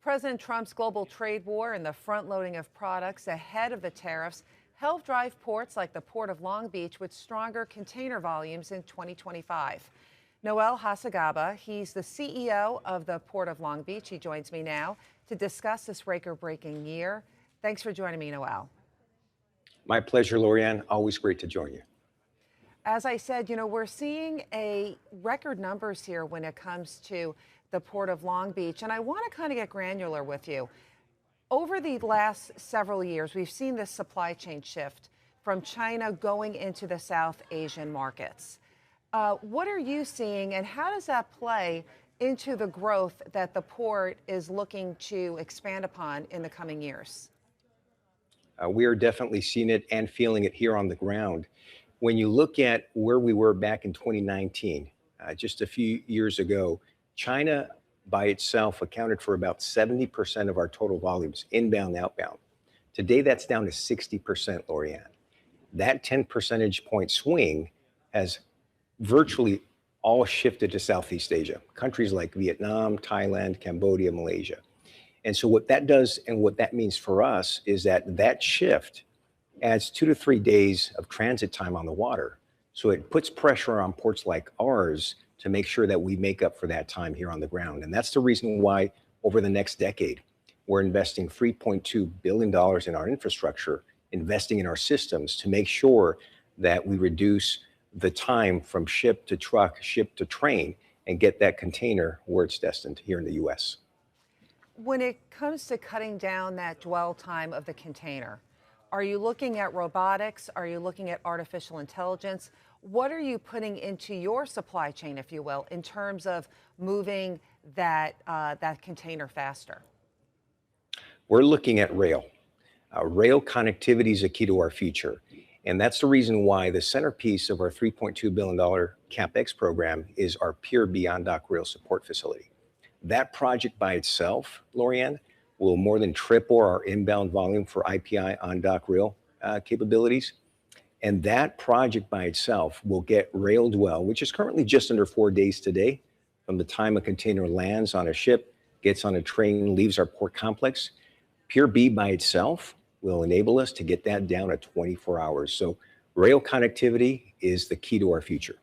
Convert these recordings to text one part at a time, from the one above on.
President Trump's global trade war and the front loading of products ahead of the tariffs helped drive ports like the Port of Long Beach with stronger container volumes in 2025. Noel Hasagaba, he's the CEO of the Port of Long Beach. He joins me now to discuss this record-breaking year. Thanks for joining me, Noel. My pleasure, Lorianne. Always great to join you. As I said, we're seeing a record numbers here when it comes to the Port of Long Beach. And I want to kind of get granular with you. Over the last several years, we've seen this supply chain shift from China going into the South Asian markets. What are you seeing, and how does that play into the growth that the port is looking to expand upon in the coming years? We are definitely seeing it and feeling it here on the ground. When you look at where we were back in 2019, just a few years ago, China by itself accounted for about 70% of our total volumes, inbound, outbound. Today, that's down to 60%, Lorianne. That 10 percentage point swing has virtually all shifted to Southeast Asia, countries like Vietnam, Thailand, Cambodia, Malaysia. And so what that does and what that means for us is that shift adds 2 to 3 days of transit time on the water. So it puts pressure on ports like ours to make sure that we make up for that time here on the ground. And that's the reason why over the next decade, we're investing $3.2 billion in our infrastructure, investing in our systems to make sure that we reduce the time from ship to truck, ship to train, and get that container where it's destined here in the U.S. When it comes to cutting down that dwell time of the container, are you looking at robotics? Are you looking at artificial intelligence? What are you putting into your supply chain, if you will, in terms of moving that container faster? We're looking at rail. Rail connectivity is a key to our future. And that's the reason why the centerpiece of our $3.2 billion CapEx program is our Pier B on-dock rail support facility. That project by itself, Lorianne, will more than triple our inbound volume for IPI on-dock rail capabilities. And that project by itself will get rail dwell, which is currently just under 4 days today, from the time a container lands on a ship, gets on a train, leaves our port complex. Pier B by itself will enable us to get that down to 24 hours. So rail connectivity is the key to our future.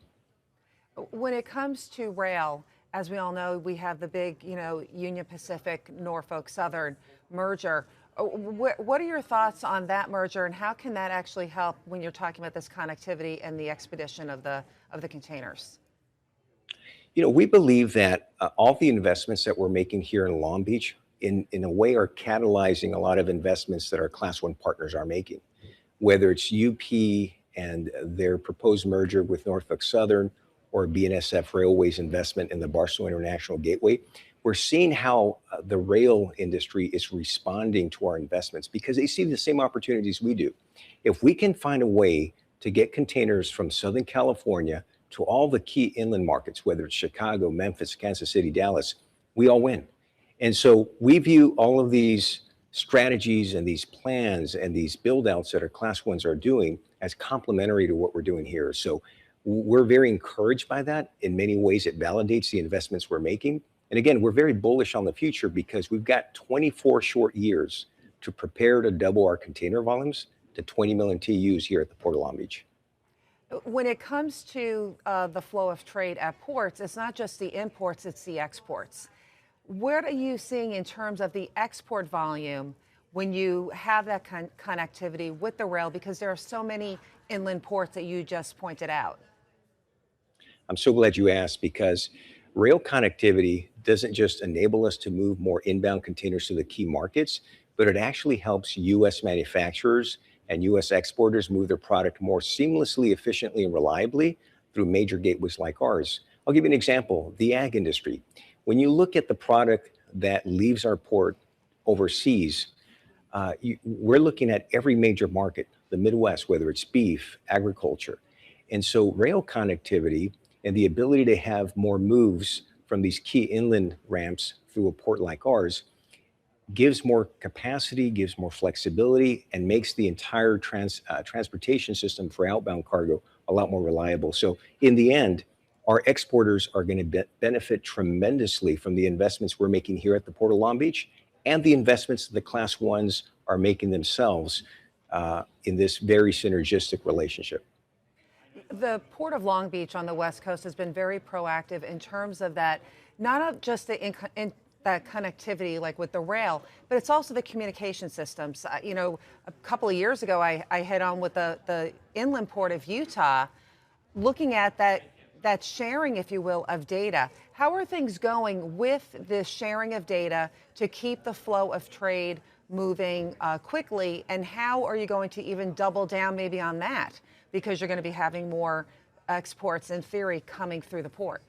When it comes to rail, as we all know, we have the big, Union Pacific, Norfolk Southern merger. What are your thoughts on that merger, and how can that actually help when you're talking about this connectivity and the expedition of the containers? We believe that all the investments that we're making here in Long Beach, in a way, are catalyzing a lot of investments that our Class 1 partners are making, whether it's UP and their proposed merger with Norfolk Southern, or BNSF Railway's investment in the Barstow International Gateway. We're seeing how the rail industry is responding to our investments because they see the same opportunities we do. If we can find a way to get containers from Southern California to all the key inland markets, whether it's Chicago, Memphis, Kansas City, Dallas, we all win. And so we view all of these strategies and these plans and these build outs that our Class 1s are doing as complementary to what we're doing here. So we're very encouraged by that. In many ways, it validates the investments we're making. And again, we're very bullish on the future because we've got 24 short years to prepare to double our container volumes to 20 million TEUs here at the Port of Long Beach. When it comes to the flow of trade at ports, it's not just the imports, it's the exports. What are you seeing in terms of the export volume when you have that connectivity with the rail? Because there are so many inland ports that you just pointed out. I'm so glad you asked, because rail connectivity doesn't just enable us to move more inbound containers to the key markets, but it actually helps U.S. manufacturers and U.S. exporters move their product more seamlessly, efficiently, and reliably through major gateways like ours. I'll give you an example, the ag industry. When you look at the product that leaves our port overseas, we're looking at every major market, the Midwest, whether it's beef, agriculture. And so rail connectivity and the ability to have more moves from these key inland ramps through a port like ours gives more capacity, gives more flexibility, and makes the entire transportation system for outbound cargo a lot more reliable. So in the end, our exporters are going to benefit tremendously from the investments we're making here at the Port of Long Beach, and the investments that the Class 1s are making themselves in this very synergistic relationship. The Port of Long Beach on the West Coast has been very proactive in terms of that, not just that connectivity like with the rail, but it's also the communication systems. A couple of years ago, I hit on with the inland port of Utah, looking at that sharing, if you will, of data. How are things going with the sharing of data to keep the flow of trade moving quickly? And how are you going to even double down maybe on that? Because you're going to be having more exports, in theory, coming through the port.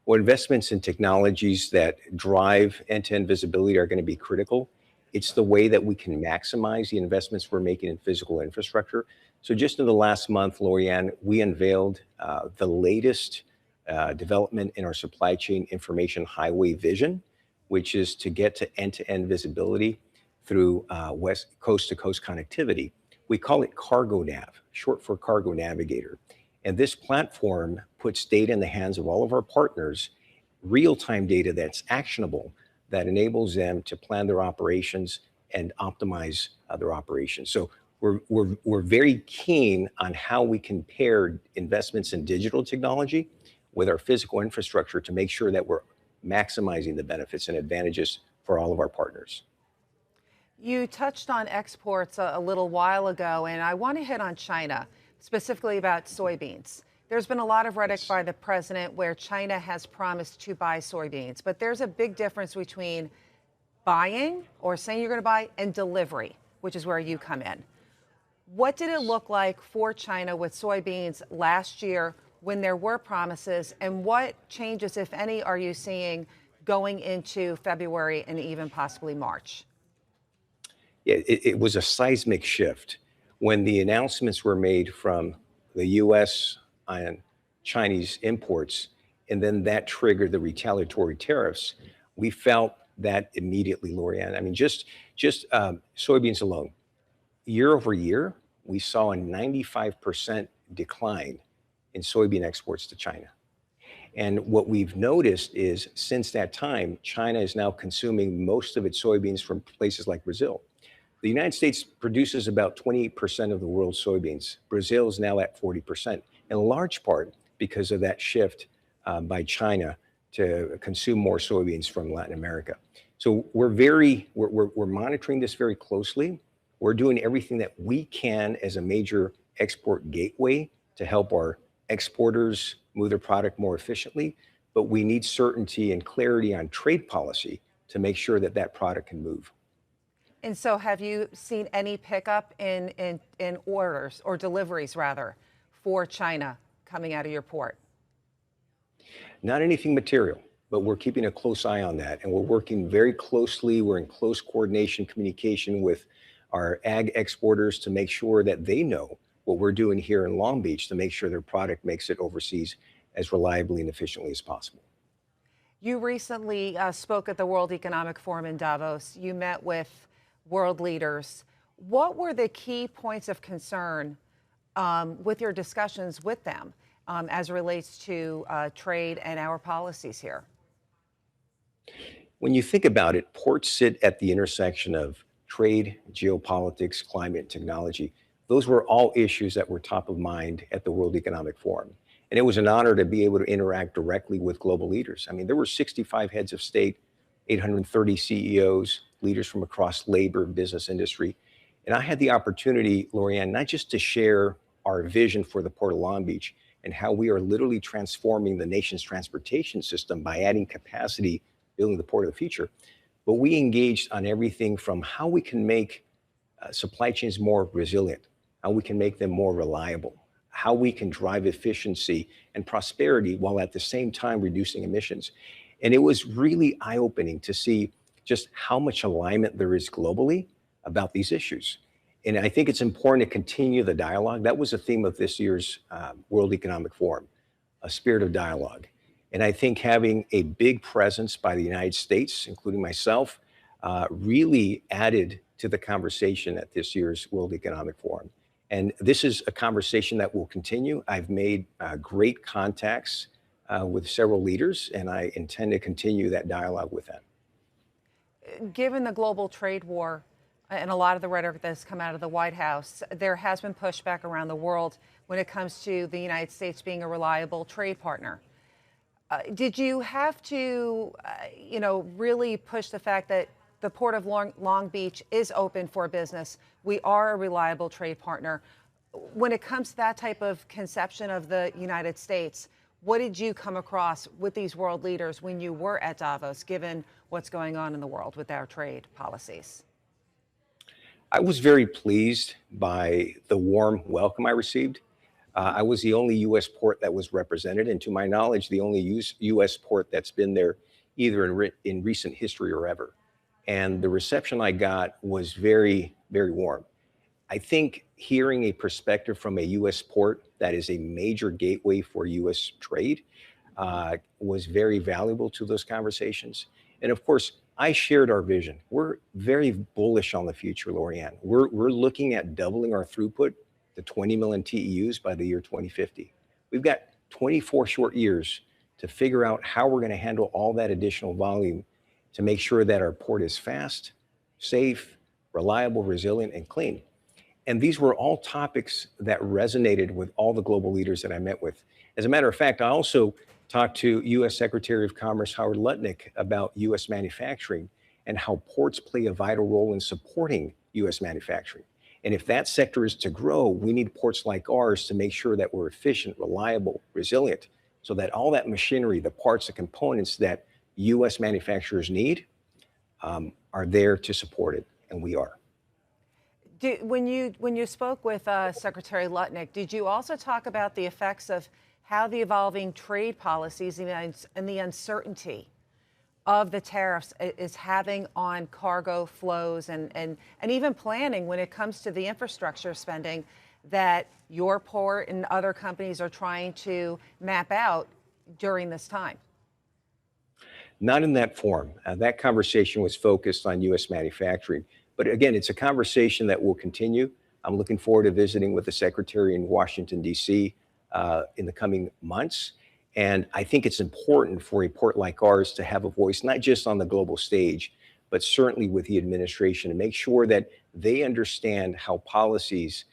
Well, investments in technologies that drive end-to-end visibility are going to be critical. It's the way that we can maximize the investments we're making in physical infrastructure. So just in the last month, Lorianne, we unveiled the latest development in our supply chain information highway vision, which is to get to end-to-end visibility through west coast-to-coast connectivity. We call it Cargo Nav, short for Cargo Navigator. And this platform puts data in the hands of all of our partners, real-time data that's actionable, that enables them to plan their operations and optimize their operations. So we're very keen on how we can pair investments in digital technology with our physical infrastructure to make sure that we're maximizing the benefits and advantages for all of our partners. You touched on exports a little while ago, and I want to hit on China, specifically about soybeans. There's been a lot of rhetoric by the president where China has promised to buy soybeans, but there's a big difference between buying or saying you're going to buy and delivery, which is where you come in. What did it look like for China with soybeans last year when there were promises, and what changes, if any, are you seeing going into February and even possibly March? Yeah, it was a seismic shift when the announcements were made from the U.S. on Chinese imports, and then that triggered the retaliatory tariffs. We felt that immediately, Lorianne. I mean, just soybeans alone, year over year, we saw a 95% decline in soybean exports to China. And what we've noticed is since that time, China is now consuming most of its soybeans from places like Brazil. The United States produces about 28% of the world's soybeans. Brazil is now at 40%, in large part because of that shift by China to consume more soybeans from Latin America. So we're monitoring this very closely. We're doing everything that we can as a major export gateway to help our exporters move their product more efficiently, but we need certainty and clarity on trade policy to make sure that that product can move. And so have you seen any pickup in orders or deliveries, rather, for China coming out of your port? Not anything material, but we're keeping a close eye on that. And we're working very closely. We're in close coordination, communication with our ag exporters to make sure that they know what we're doing here in Long Beach to make sure their product makes it overseas as reliably and efficiently as possible. You recently spoke at the World Economic Forum in Davos. You met with world leaders. What were the key points of concern with your discussions with them as it relates to trade and our policies here? When you think about it, ports sit at the intersection of trade, geopolitics, climate, and technology. Those were all issues that were top of mind at the World Economic Forum. And it was an honor to be able to interact directly with global leaders. I mean, there were 65 heads of state, 830 CEOs, leaders from across labor, business, industry. And I had the opportunity, Lorianne, not just to share our vision for the Port of Long Beach and how we are literally transforming the nation's transportation system by adding capacity, building the port of the future, but we engaged on everything from how we can make supply chains more resilient, how we can make them more reliable, how we can drive efficiency and prosperity while at the same time reducing emissions. And it was really eye-opening to see just how much alignment there is globally about these issues. And I think it's important to continue the dialogue. That was a theme of this year's World Economic Forum, a spirit of dialogue. And I think having a big presence by the United States, including myself, really added to the conversation at this year's World Economic Forum. And this is a conversation that will continue. I've made great contacts with several leaders, and I intend to continue that dialogue with them. given the global trade war and a lot of the rhetoric that's come out of the White House, there has been pushback around the world when it comes to the United States being a reliable trade partner. Did you have to, really push the fact that the Port of Long Beach is open for business? We are a reliable trade partner. When it comes to that type of conception of the United States, what did you come across with these world leaders when you were at Davos, given what's going on in the world with our trade policies? I was very pleased by the warm welcome I received. I was the only U.S. port that was represented, and to my knowledge, the only U.S. port that's been there either in recent history or ever. And the reception I got was very, very warm. I think hearing a perspective from a U.S. port that is a major gateway for U.S. trade was very valuable to those conversations. And of course, I shared our vision. We're very bullish on the future, Lorianne. We're looking at doubling our throughput to 20 million TEUs by the year 2050. We've got 24 short years to figure out how we're going to handle all that additional volume to make sure that our port is fast, safe, reliable, resilient, and clean. And these were all topics that resonated with all the global leaders that I met with. As a matter of fact, I also talked to U.S. Secretary of Commerce Howard Lutnick about U.S. manufacturing and how ports play a vital role in supporting U.S. manufacturing. And if that sector is to grow, we need ports like ours to make sure that we're efficient, reliable, resilient, so that all that machinery, the parts, the components that U.S. manufacturers need are there to support it, and we are. When you spoke with Secretary Lutnick, did you also talk about the effects of how the evolving trade policies and the uncertainty of the tariffs is having on cargo flows and even planning when it comes to the infrastructure spending that your port and other companies are trying to map out during this time? Not in that form. That conversation was focused on U.S. manufacturing. But again, it's a conversation that will continue. I'm looking forward to visiting with the Secretary in Washington, D.C. In the coming months. And I think it's important for a port like ours to have a voice, not just on the global stage, but certainly with the administration, to make sure that they understand how policies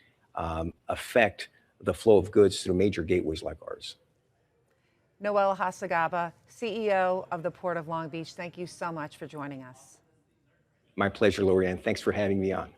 affect the flow of goods through major gateways like ours. Noel Hasagaba, CEO of the Port of Long Beach, thank you so much for joining us. My pleasure, Lorianne. Thanks for having me on.